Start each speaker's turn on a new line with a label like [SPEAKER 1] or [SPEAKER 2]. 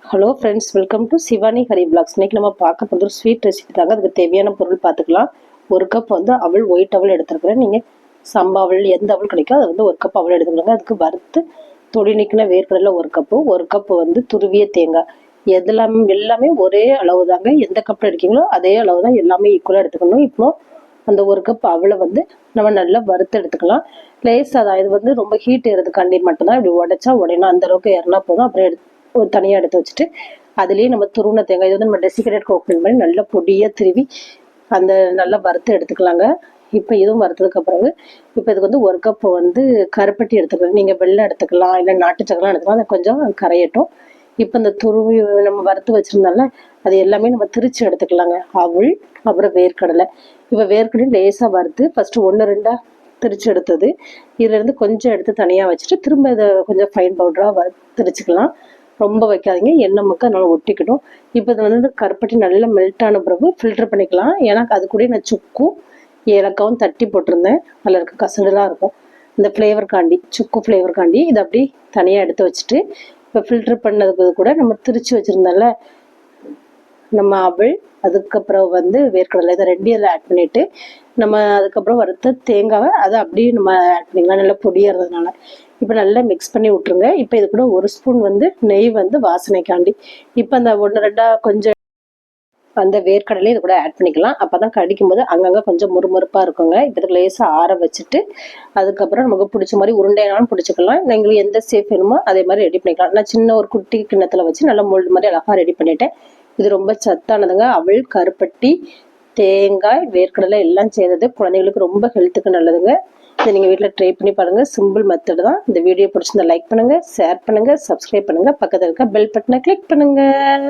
[SPEAKER 1] Hello friends, welcome to Shivani Hari blogs. இன்னைக்கு நம்ம பார்க்க போகிற ஸ்வீட் ரெசிபி தாங்க. அதுக்கு தேவையான பொருள் பார்த்துக்கலாம். ஒரு கப் வந்து அவல், ஒயிட் அவல் எடுத்துருக்குறேன். நீங்கள் சம்பா அவல் எந்த அவல் கிடைக்கும் அது வந்து ஒரு கப் அவல் எடுத்துக்கலாங்க. அதுக்கு வறுத்து தொடி நீக்கின வேர்க்கடலை ஒரு கப்பு வந்து துருவிய தேங்காய். எல்லாமே ஒரே அளவு தாங்க. எந்த கப்பில் எடுக்கீங்களோ அதே அளவு தான் எல்லாமே ஈக்குவலாக எடுத்துக்கணும். இப்போ அந்த ஒரு கப் அவலை வந்து நம்ம நல்லா வறுத்து எடுத்துக்கலாம். லேசாக தான், இது வந்து ரொம்ப ஹீட் ஏறதுக்காண்டி மட்டும்தான். இப்படி உடைச்சா உடையணும், அந்த அளவுக்கு ஏறினா போதும். அப்புறம் தனியாக எடுத்து வச்சுட்டு அதுலேயே நம்ம துருவின தேங்காய், இது வந்து நம்ம டெசிகேட்டட் கோகனட் மாதிரி நல்லா பொடியாக திருவி அந்த நல்லா வறுத்து எடுத்துக்கலாங்க. இப்போ இதுவும் வறுத்ததுக்கு பிறகு இப்போ இதுக்கு வந்து ஒரு கப் வந்து கருப்பட்டி எடுத்துக்கலாம். நீங்கள் வெள்ளம் எடுத்துக்கலாம், இல்லை நாட்டு சக்கரம் எடுத்துக்கலாம். அதை கொஞ்சம் கரையட்டும். இப்போ இந்த துருவி நம்ம வறுத்து வச்சுருந்தால அது எல்லாமே நம்ம திரிச்சு எடுத்துக்கலாங்க. அவல், அப்புறம் வேர்க்கடலை. இப்போ வேர்க்கடலை லேசாக வறுத்து ஃபஸ்ட்டு 1-2 திரிச்சு எடுத்தது. இதுலேருந்து கொஞ்சம் எடுத்து தனியாக வச்சுட்டு திரும்ப இதை கொஞ்சம் ஃபைன் பவுடராக திரிச்சுக்கலாம். ரொம்ப வைக்காதீங்க, எண்ணெய் மக்கள் அதனால ஒட்டிக்கிடும். இப்போ இது வந்து கருப்பட்டி நல்லா மெல்ட் ஆன பிறகு ஃபில்டர் பண்ணிக்கலாம். ஏன்னா அது கூட நான் சுக்கும் ஏலக்காவும் தட்டி போட்டிருந்தேன். அதில் இருக்க கசடுலாம் இருக்கும். இந்த ஃப்ளேவர்காண்டி, சுக்கு ஃப்ளேவர்காண்டி இதை அப்படி தனியாக எடுத்து வச்சுட்டு இப்போ ஃபில்டர் பண்ணதுக்கு கூட நம்ம திரிச்சு வச்சுருந்தால நம்ம அவல், அதுக்கப்புறம் வந்து வேர்க்கடலை, இதை ரெண்டையும் ஆட் பண்ணிவிட்டு நம்ம அதுக்கப்புறம் வறுத்த தேங்காவை அதை அப்படியே நம்ம ஆட் பண்ணிக்கலாம். நல்லா பொடியறதுனால இப்போ நல்லா மிக்ஸ் பண்ணி விட்ருங்க. இப்போ இது கூட 1 ஸ்பூன் வந்து நெய் வந்து வாசனைக்காண்டி. இப்போ அந்த 1-2 கொஞ்சம் அந்த வேர்க்கடலை இது கூட ஆட் பண்ணிக்கலாம். அப்போ தான் கடிக்கும் போது அங்கங்கே கொஞ்சம் முறுமுறுப்பாக இருக்குங்க. இப்போ இதுக்கு லேசாக ஆற வச்சுட்டு அதுக்கப்புறம் நமக்கு பிடிச்ச மாதிரி உருண்டைனாலும் பிடிச்சிக்கலாம். எங்களுக்கு எந்த சேஃப் வேணுமோ அதே மாதிரி ரெடி பண்ணிக்கலாம். நான் சின்ன ஒரு குட்டி கிண்ணத்தில் வச்சு நல்லா மோல்டு மாதிரி அழகாக ரெடி பண்ணிட்டேன். இது ரொம்ப சத்தானதுங்க. அவல், கருப்பட்டி, தேங்காய், வேர்க்கடலை எல்லாம் சேர்ந்தது. குழந்தைங்களுக்கு ரொம்ப ஹெல்த்துக்கு நல்லதுங்க. இதை நீங்கள் வீட்டில் ட்ரை பண்ணி பாருங்கள். சிம்பிள் மெத்தட் தான். இந்த வீடியோ பிடிச்சிருந்தா லைக் பண்ணுங்கள், ஷேர் பண்ணுங்கள், சப்ஸ்கிரைப் பண்ணுங்கள், பக்கத்தில் இருக்க பெல் பட்டனை கிளிக் பண்ணுங்கள்.